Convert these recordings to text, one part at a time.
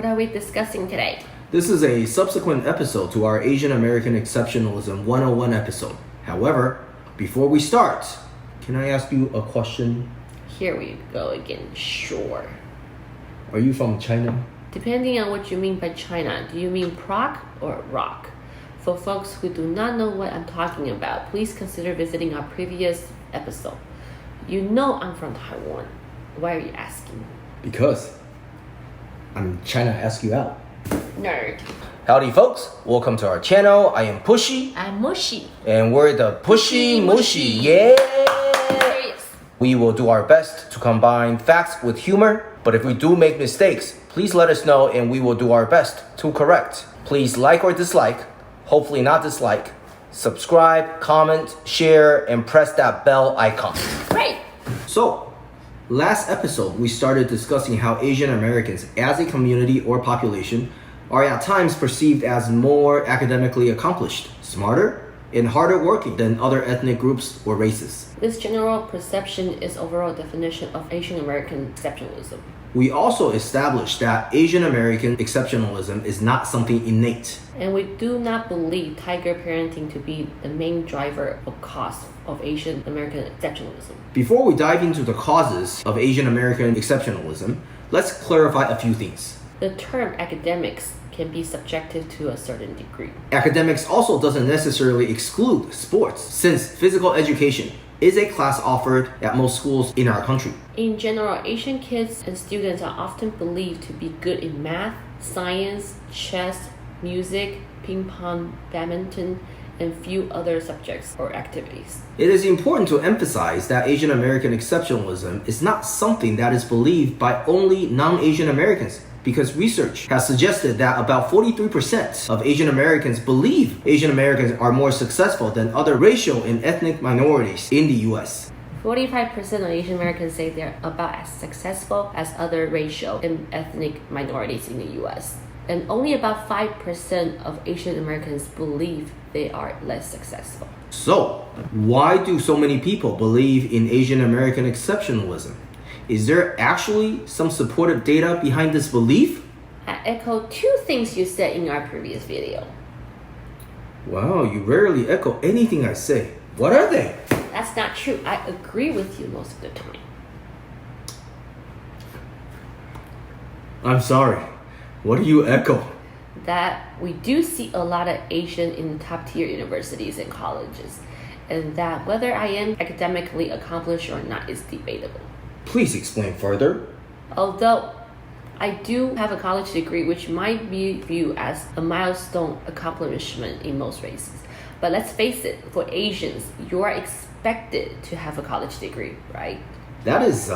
What are we discussing today? This is a subsequent episode to our Asian American Exceptionalism 101 episode. However, before we start, can I ask you a question? Here we go again. Sure. Are you from China? Depending on what you mean by China, do you mean Prague or rock? For folks who do not know what I'm talking about, please consider visiting our previous episode. You know I'm from Taiwan. Why are you asking? Because I'm trying to ask you out. Nerd. Howdy folks, welcome to our channel. I am Pushy. I'm Mushy. And we're the Pushy Mushy. Yeah! We will do our best to combine facts with humor, but if we do make mistakes, please let us know and we will do our best to correct. Please like or dislike, hopefully not dislike, subscribe, comment, share, and press that bell icon. Great! So, last episode we started discussing how Asian Americans as a community or population are at times perceived as more academically accomplished, smarter, and harder working than other ethnic groups or races. This general perception is overall definition of Asian American exceptionalism. We also established that Asian American exceptionalism is not something innate. And we do not believe tiger parenting to be the main driver or cause of Asian American exceptionalism. Before we dive into the causes of Asian American exceptionalism, let's clarify a few things. The term academics can be subjective to a certain degree. Academics also doesn't necessarily exclude sports, since physical education is a class offered at most schools in our country. In general, Asian kids and students are often believed to be good in math, science, chess, music, ping pong, badminton, and few other subjects or activities. It is important to emphasize that Asian American exceptionalism is not something that is believed by only non-Asian Americans, because research has suggested that about 43% of Asian Americans believe Asian Americans are more successful than other racial and ethnic minorities in the US. 45% of Asian Americans say they're about as successful as other racial and ethnic minorities in the US. And only about 5% of Asian Americans believe they are less successful. So, why do so many people believe in Asian American exceptionalism? Is there actually some supportive data behind this belief? I echo two things you said in our previous video. Wow, you rarely echo anything I say. What are they? That's not true. I agree with you most of the time. I'm sorry. What do you echo? That we do see a lot of Asian in top tier universities and colleges, and that whether I am academically accomplished or not is debatable. Please explain further. Although I do have a college degree, which might be viewed as a milestone accomplishment in most races. But let's face it, for Asians, you are expected to have a college degree, right? That is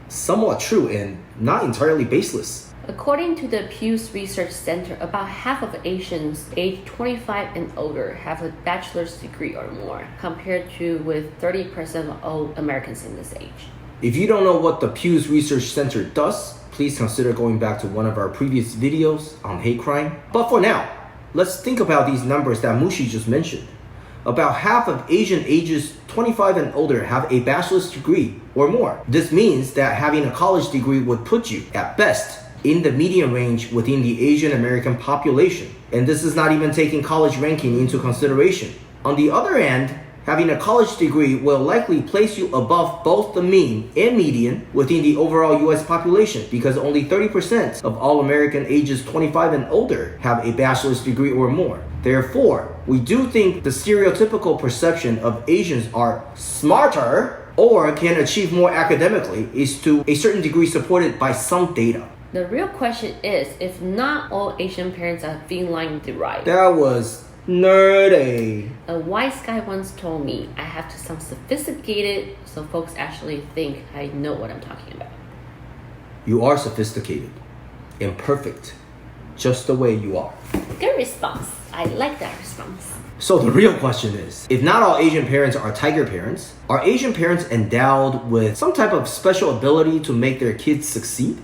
somewhat true and not entirely baseless. According to the Pew's Research Center, about half of Asians aged 25 and older have a bachelor's degree or more, compared to with 30% of all Americans in this age. If you don't know what the Pew's Research Center does, please consider going back to one of our previous videos on hate crime. But for now, let's think about these numbers that Mushy just mentioned. About half of Asian ages 25 and older have a bachelor's degree or more. This means that having a college degree would put you, at best, in the median range within the Asian American population. And this is not even taking college ranking into consideration. On the other hand, having a college degree will likely place you above both the mean and median within the overall US population, because only 30% of all American ages 25 and older have a bachelor's degree or more. Therefore, we do think the stereotypical perception of Asians are smarter or can achieve more academically is to a certain degree supported by some data. The real question is, if not all Asian parents are feline derived. That was nerdy. A wise guy once told me I have to sound sophisticated so folks actually think I know what I'm talking about. You are sophisticated and perfect, just the way you are. Good response. I like that response. So the real question is, if not all Asian parents are tiger parents, are Asian parents endowed with some type of special ability to make their kids succeed?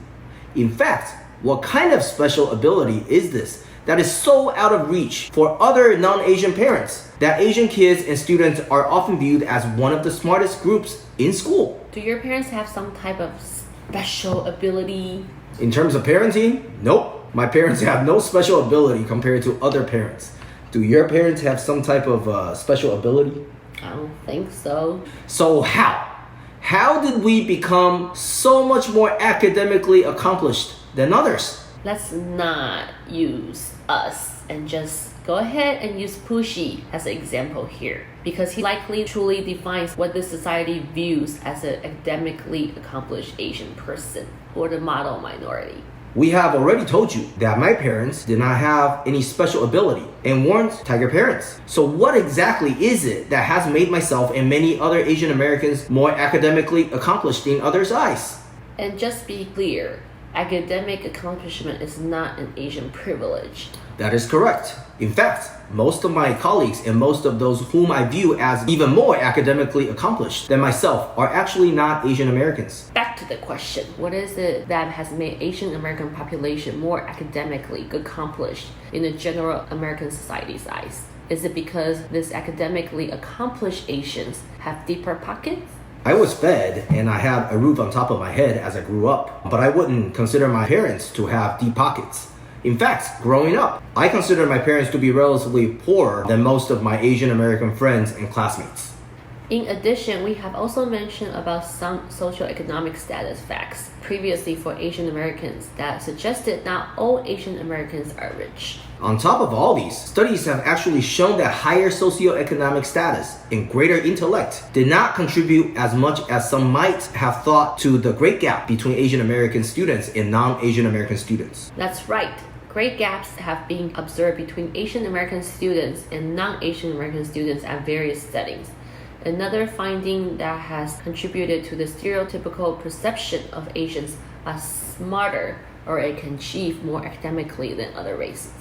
In fact, what kind of special ability is this that is so out of reach for other non-Asian parents that Asian kids and students are often viewed as one of the smartest groups in school? Do your parents have some type of special ability? In terms of parenting, nope. My parents have no special ability compared to other parents. Do your parents have some type of special ability? I don't think so. So how? How did we become so much more academically accomplished than others? Let's not use us and just go ahead and use Pushy as an example here, because he likely truly defines what the society views as an academically accomplished Asian person or the model minority. We have already told you that my parents did not have any special ability and weren't tiger parents. So what exactly is it that has made myself and many other Asian Americans more academically accomplished in others' eyes? And just be clear, academic accomplishment is not an Asian privilege. That is correct. In fact, most of my colleagues and most of those whom I view as even more academically accomplished than myself are actually not Asian Americans. Back to the question, what is it that has made Asian American population more academically accomplished in the general American society's eyes? Is it because these academically accomplished Asians have deeper pockets? I was fed and I had a roof on top of my head as I grew up, but I wouldn't consider my parents to have deep pockets. In fact, growing up, I considered my parents to be relatively poorer than most of my Asian American friends and classmates. In addition, we have also mentioned about some socioeconomic status facts previously for Asian Americans that suggested not all Asian Americans are rich. On top of all these, studies have actually shown that higher socioeconomic status and greater intellect did not contribute as much as some might have thought to the great gap between Asian American students and non-Asian American students. That's right. Great gaps have been observed between Asian American students and non-Asian American students at various settings. Another finding that has contributed to the stereotypical perception of Asians as smarter or can achieve more academically than other races.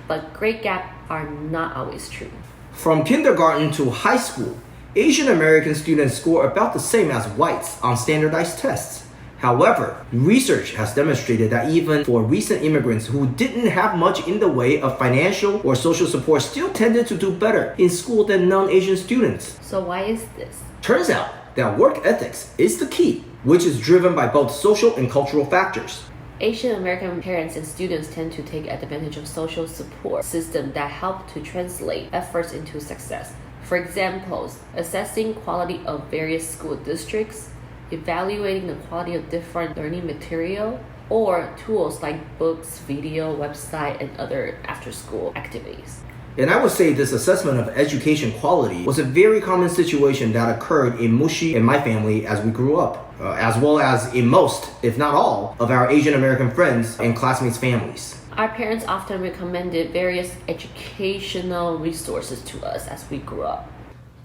But great gaps are not always true. From kindergarten to high school, Asian American students score about the same as whites on standardized tests. However, research has demonstrated that even for recent immigrants who didn't have much in the way of financial or social support still tended to do better in school than non-Asian students. So why is this? Turns out that work ethics is the key, which is driven by both social and cultural factors. Asian American parents and students tend to take advantage of social support systems that help to translate efforts into success. For example, assessing quality of various school districts, evaluating the quality of different learning material, or tools like books, video, website, and other after-school activities. And I would say this assessment of education quality was a very common situation that occurred in Mushy and my family as we grew up, as well as in most, if not all, of our Asian American friends and classmates' families. Our parents often recommended various educational resources to us as we grew up.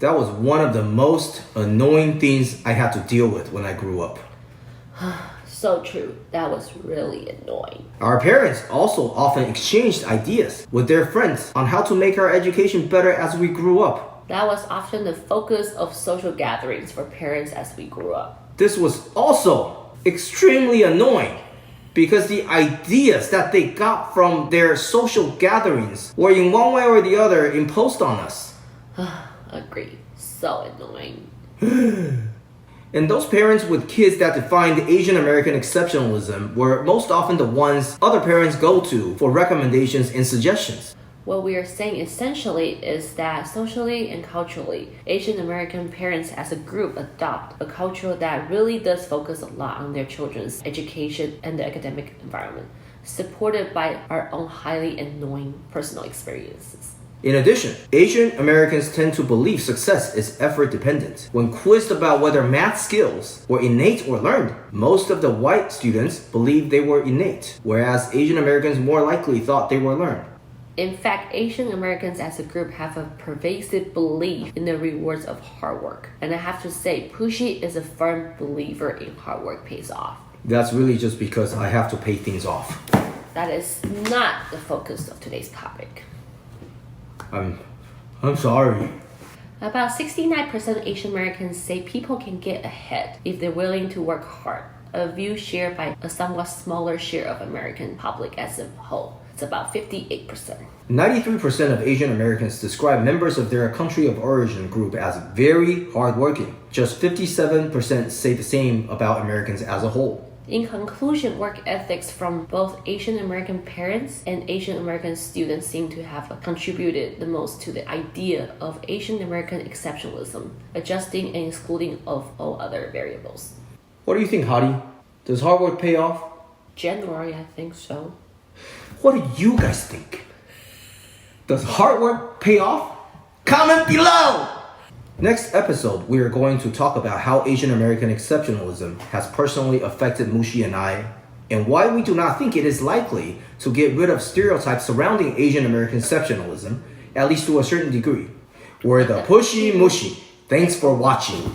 That was one of the most annoying things I had to deal with when I grew up. So true. That was really annoying. Our parents also often exchanged ideas with their friends on how to make our education better as we grew up. That was often the focus of social gatherings for parents as we grew up. This was also extremely annoying because the ideas that they got from their social gatherings were in one way or the other imposed on us. Agreed. So annoying. And those parents with kids that defined Asian American exceptionalism were most often the ones other parents go to for recommendations and suggestions. What we are saying essentially is that socially and culturally, Asian American parents as a group adopt a culture that really does focus a lot on their children's education and the academic environment, supported by our own highly annoying personal experiences. In addition, Asian Americans tend to believe success is effort dependent. When quizzed about whether math skills were innate or learned, most of the white students believed they were innate, whereas Asian Americans more likely thought they were learned. In fact, Asian Americans as a group have a pervasive belief in the rewards of hard work. And I have to say, Pushy is a firm believer in hard work pays off. That's really just because I have to pay things off. That is not the focus of today's topic. I'm sorry. About 69% of Asian Americans say people can get ahead if they're willing to work hard, a view shared by a somewhat smaller share of American public as a whole. It's about 58%. 93% of Asian Americans describe members of their country of origin group as very hardworking. Just 57% say the same about Americans as a whole. In conclusion, work ethics from both Asian American parents and Asian American students seem to have contributed the most to the idea of Asian American exceptionalism, adjusting and excluding of all other variables. What do you think, Hadi? Does hard work pay off? Generally, I think so. What do you guys think? Does hard work pay off? Comment below! Next episode, we are going to talk about how Asian American exceptionalism has personally affected Mushy and I, and why we do not think it is likely to get rid of stereotypes surrounding Asian American exceptionalism, at least to a certain degree. We're the Pushy Mushy. Thanks for watching.